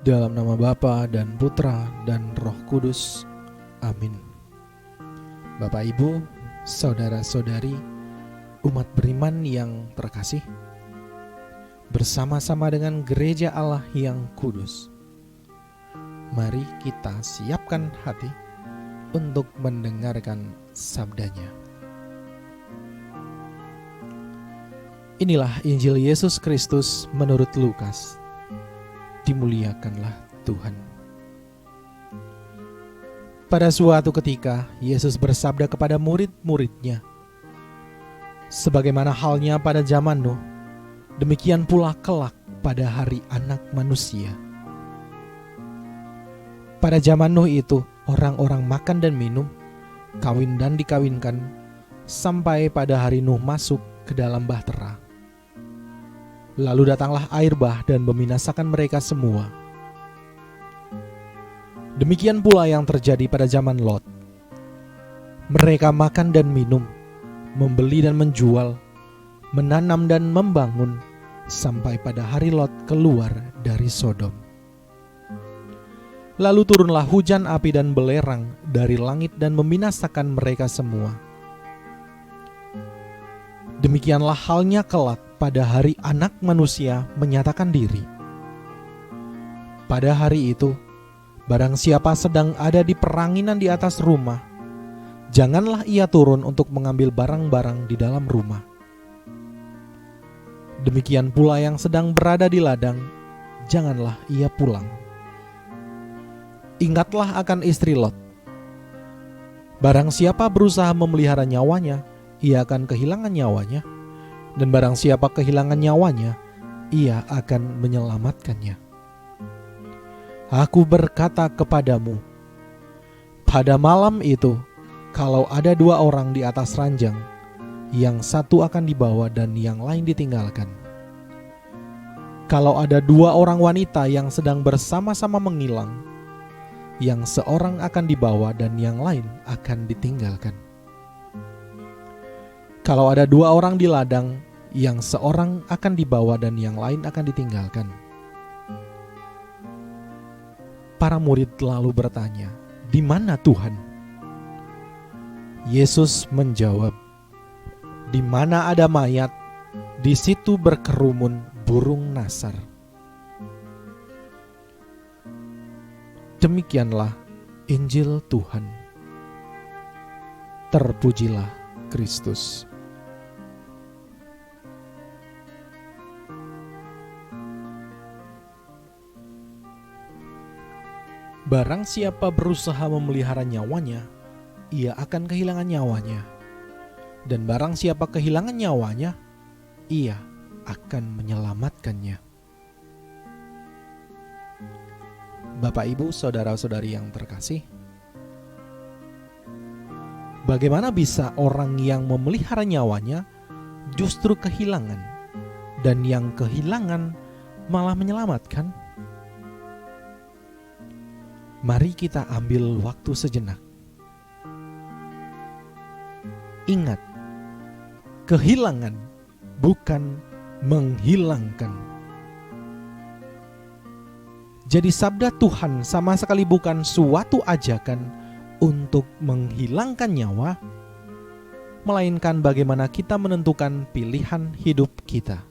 Dalam nama Bapa dan Putra dan Roh Kudus. Amin. Bapak, Ibu, saudara-saudari, umat beriman yang terkasih, bersama-sama dengan gereja Allah yang kudus, mari kita siapkan hati untuk mendengarkan sabdanya. Inilah Injil Yesus Kristus menurut Lukas. Dimuliakanlah Tuhan. Pada suatu ketika, Yesus bersabda kepada murid-muridnya, "Sebagaimana halnya pada zaman Nuh, demikian pula kelak pada hari Anak Manusia. Pada zaman Nuh itu, orang-orang makan dan minum, kawin dan dikawinkan, sampai pada hari Nuh masuk ke dalam bahtera. Lalu datanglah air bah dan membinasakan mereka semua. Demikian pula yang terjadi pada zaman Lot. Mereka makan dan minum, membeli dan menjual, menanam dan membangun, sampai pada hari Lot keluar dari Sodom. Lalu turunlah hujan api dan belerang dari langit dan membinasakan mereka semua. Demikianlah halnya kelak pada hari Anak Manusia menyatakan diri. Pada hari itu, barang siapa sedang ada di peranginan di atas rumah, janganlah ia turun untuk mengambil barang-barang di dalam rumah. Demikian pula yang sedang berada di ladang, janganlah ia pulang. Ingatlah akan istri Lot. Barang siapa berusaha memelihara nyawanya, ia akan kehilangan nyawanya. Dan barang siapa kehilangan nyawanya, ia akan menyelamatkannya. Aku berkata kepadamu, pada malam itu, kalau ada dua orang di atas ranjang, yang satu akan dibawa dan yang lain ditinggalkan. Kalau ada dua orang wanita yang sedang bersama-sama mengilang, yang seorang akan dibawa dan yang lain akan ditinggalkan. Kalau ada dua orang di ladang, yang seorang akan dibawa dan yang lain akan ditinggalkan." Para murid lalu bertanya, "Di mana Tuhan?" Yesus menjawab, "Di mana ada mayat, di situ berkerumun burung nasar." Demikianlah Injil Tuhan. Terpujilah Kristus. Barang siapa berusaha memelihara nyawanya, ia akan kehilangan nyawanya. Dan barang siapa kehilangan nyawanya, ia akan menyelamatkannya. Bapak, Ibu, saudara-saudari yang terkasih, bagaimana bisa orang yang memelihara nyawanya justru kehilangan, dan yang kehilangan malah menyelamatkan? Mari kita ambil waktu sejenak. Ingat, kehilangan bukan menghilangkan. Jadi sabda Tuhan sama sekali bukan suatu ajakan untuk menghilangkan nyawa, melainkan bagaimana kita menentukan pilihan hidup kita.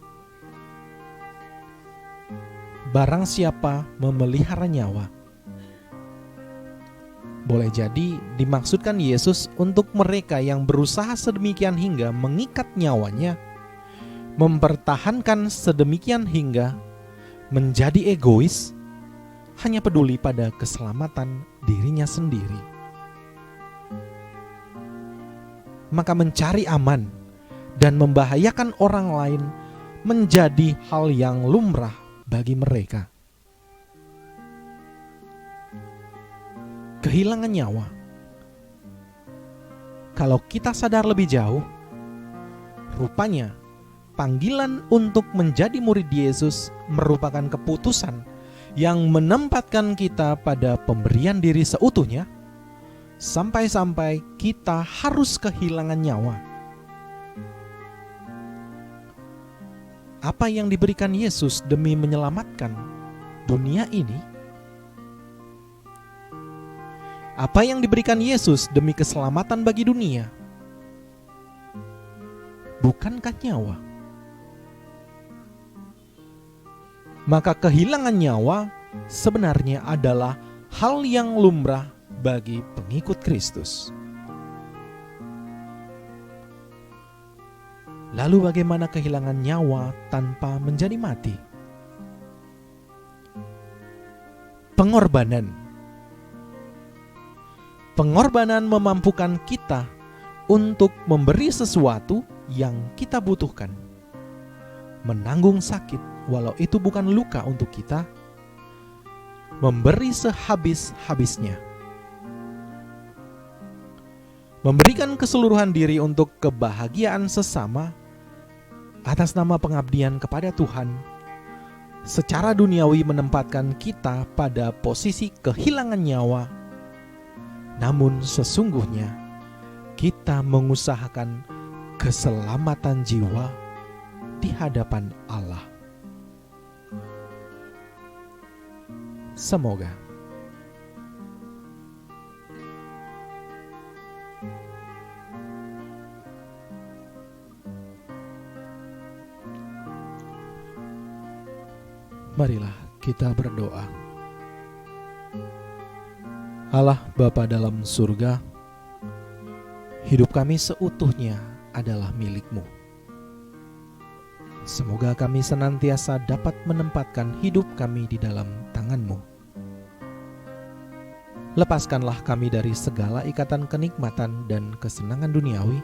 Barang siapa memelihara nyawa, boleh jadi dimaksudkan Yesus untuk mereka yang berusaha sedemikian hingga mengikat nyawanya, mempertahankan sedemikian hingga menjadi egois, hanya peduli pada keselamatan dirinya sendiri. Maka mencari aman dan membahayakan orang lain menjadi hal yang lumrah bagi mereka. Kehilangan nyawa. Kalau kita sadar lebih jauh, rupanya panggilan untuk menjadi murid Yesus merupakan keputusan yang menempatkan kita pada pemberian diri seutuhnya, sampai-sampai kita harus kehilangan nyawa. Apa yang diberikan Yesus demi menyelamatkan dunia ini Apa yang diberikan Yesus demi keselamatan bagi dunia? Bukankah nyawa? Maka kehilangan nyawa sebenarnya adalah hal yang lumrah bagi pengikut Kristus. Lalu bagaimana kehilangan nyawa tanpa menjadi mati? Pengorbanan. Pengorbanan memampukan kita untuk memberi sesuatu yang kita butuhkan. Menanggung sakit walau itu bukan luka untuk kita. Memberi sehabis-habisnya. Memberikan keseluruhan diri untuk kebahagiaan sesama atas nama pengabdian kepada Tuhan. Secara duniawi menempatkan kita pada posisi kehilangan nyawa. Namun sesungguhnya kita mengusahakan keselamatan jiwa di hadapan Allah. Semoga marilah kita berdoa. Allah Bapa dalam surga, hidup kami seutuhnya adalah milik-Mu. Semoga kami senantiasa dapat menempatkan hidup kami di dalam tangan-Mu. Lepaskanlah kami dari segala ikatan kenikmatan dan kesenangan duniawi,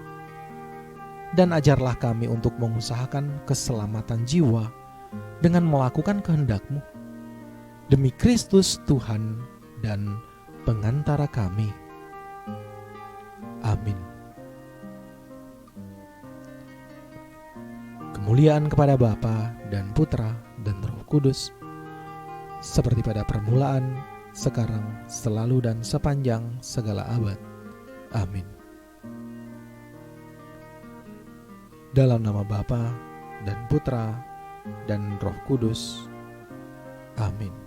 dan ajarlah kami untuk mengusahakan keselamatan jiwa dengan melakukan kehendak-Mu, demi Kristus Tuhan dan pengantara kami. Amin. Kemuliaan kepada Bapa dan Putra dan Roh Kudus, seperti pada permulaan, sekarang, selalu, dan sepanjang segala abad. Amin. Dalam nama Bapa dan Putra dan Roh Kudus. Amin.